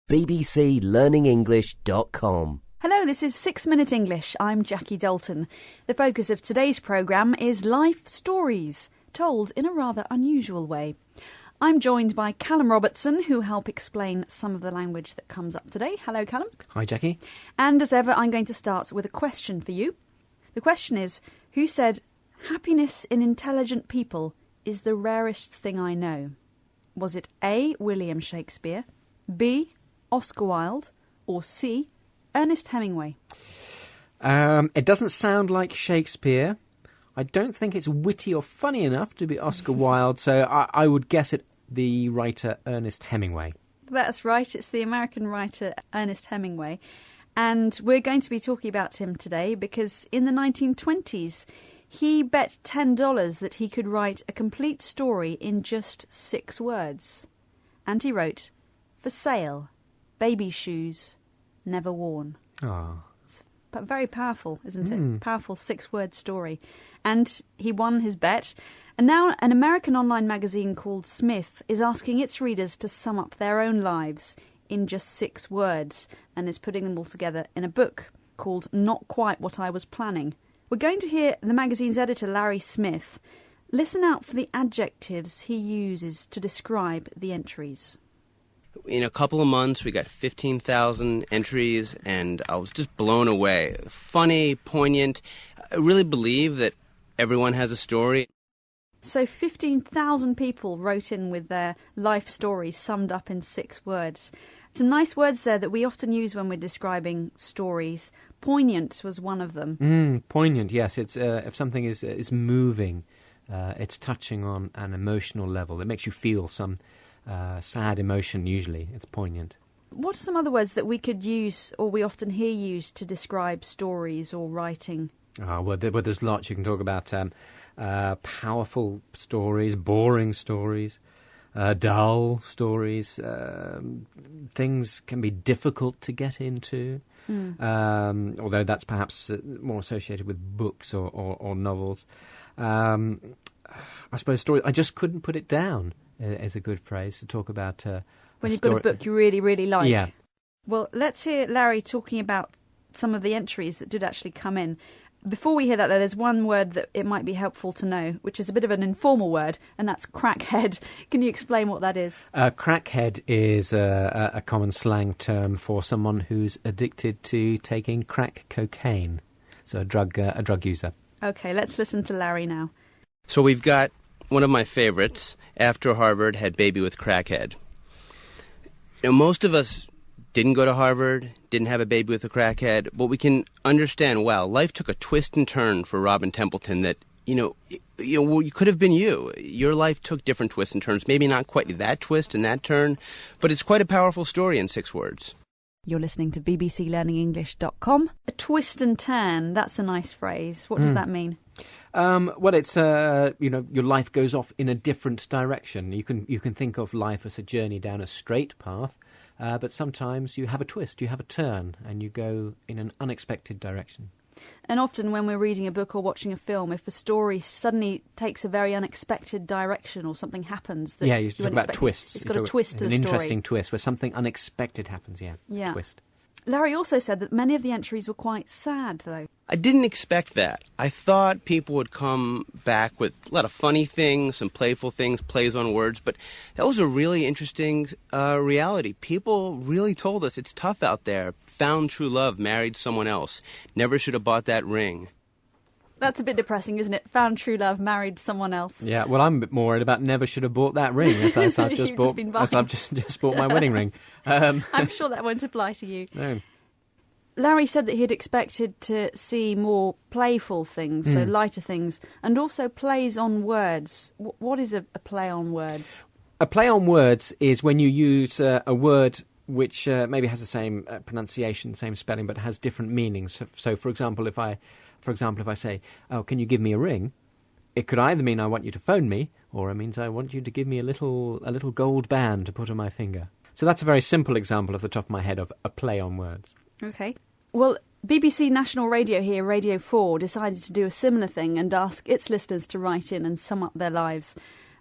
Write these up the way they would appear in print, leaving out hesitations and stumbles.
bbclearningenglish.com. Hello, this is 6 Minute English. I'm Jackie Dalton. The focus of today's programme is life stories, told in a rather unusual way. I'm joined by Callum Robertson, who help explain some of the language that comes up today. Hello, Callum. Hi, Jackie. And as ever, I'm going to start with a question for you. The question is, who said, "Happiness in intelligent people is the rarest thing I know"? Was it A, William Shakespeare, B, Oscar Wilde, or C, Ernest Hemingway? It doesn't sound like Shakespeare. I don't think it's witty or funny enough to be Oscar Wilde, so I would guess it the writer Ernest Hemingway. That's right, it's the American writer Ernest Hemingway. And we're going to be talking about him today because in the 1920s, he bet $10 that he could write a complete story in just 6 words. And he wrote, "For sale, baby shoes, never worn." Ah. But very powerful, isn't it? Powerful 6-word story. And he won his bet. And now an American online magazine called Smith is asking its readers to sum up their own lives in just 6 words and is putting them all together in a book called Not Quite What I Was Planning. We're going to hear the magazine's editor, Larry Smith. Listen out for the adjectives he uses to describe the entries. In a couple of months, we got 15,000 entries, and I was just blown away. Funny, poignant. I really believe that everyone has a story. So 15,000 people wrote in with their life stories summed up in 6 words. Some nice words there that we often use when we're describing stories. Poignant was one of them. Poignant, yes. It's if something is moving, it's touching on an emotional level. It makes you feel some sad emotion, usually. It's poignant. What are some other words that we could use, or we often hear used, to describe stories or writing? Well, there's lots. You can talk about powerful stories, boring stories, dull stories. Things can be difficult to get into, although that's perhaps more associated with books or novels. I suppose story. I just couldn't put it down is a good phrase to talk about. When you've got a book you really, really like. Yeah. Well, let's hear Larry talking about some of the entries that did actually come in. Before we hear that, though, there's one word that it might be helpful to know, which is a bit of an informal word, and that's crackhead. Can you explain what that is? Crackhead is a common slang term for someone who's addicted to taking crack cocaine, so a drug user. OK, let's listen to Larry now. So we've got one of my favorites, after Harvard, had baby with crackhead. You know, most of us didn't go to Harvard, didn't have a baby with a crackhead, but we can understand, wow, life took a twist and turn for Robin Templeton that, you could have been you. Your life took different twists and turns, maybe not quite that twist and that turn, but it's quite a powerful story in 6 words. You're listening to bbclearningenglish.com. A twist and turn, that's a nice phrase. What does that mean? Well, it's your life goes off in a different direction. You can think of life as a journey down a straight path, but sometimes you have a twist, you have a turn, and you go in an unexpected direction. And often when we're reading a book or watching a film, if a story suddenly takes a very unexpected direction or something happens... that you talk about twists. It's got a twist to the story. An interesting twist where something unexpected happens, yeah. Twist. Larry also said that many of the entries were quite sad, though. I didn't expect that. I thought people would come back with a lot of funny things, some playful things, plays on words, but that was a really interesting reality. People really told us it's tough out there. Found true love, married someone else. Never should have bought that ring. That's a bit depressing, isn't it? Found true love, married someone else. Yeah, well, I'm a bit more worried about never should have bought that ring, as I've just bought my wedding ring. I'm sure that won't apply to you. No. Larry said that he'd expected to see more playful things, so lighter things, and also plays on words. What is a play on words? A play on words is when you use a word which maybe has the same pronunciation, same spelling, but has different meanings. So, for example, if I say, "Oh, can you give me a ring?" it could either mean I want you to phone me, or it means I want you to give me a little gold band to put on my finger. So that's a very simple example off the top of my head of a play on words. Okay. Well, BBC National Radio here, Radio 4, decided to do a similar thing and ask its listeners to write in and sum up their lives.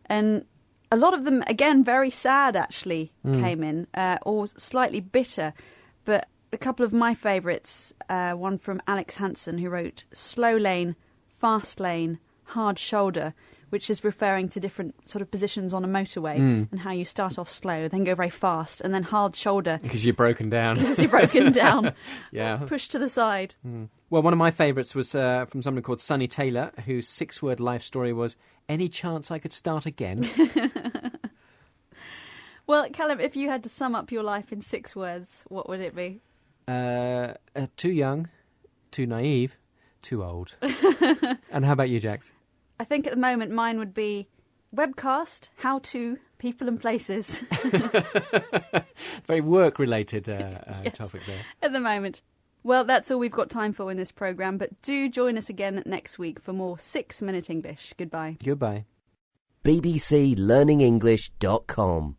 And a lot of them, again, very sad actually came in, or slightly bitter. But a couple of my favourites, one from Alex Hansen, who wrote Slow Lane, Fast Lane, Hard Shoulder, which is referring to different sort of positions on a motorway and how you start off slow, then go very fast, and then hard shoulder. Because you're broken down. Because you're broken down. Yeah. Pushed to the side. Well, one of my favourites was from someone called Sunny Taylor, whose 6-word life story was, any chance I could start again? Well, Callum, if you had to sum up your life in 6 words, what would it be? Too young, too naive, too old. And how about you, Jax? I think at the moment mine would be webcast, how to, people and places. Very work-related Yes, topic there. at the moment. Well, that's all we've got time for in this programme, but do join us again next week for more 6-Minute English. Goodbye. Goodbye. bbclearningenglish.com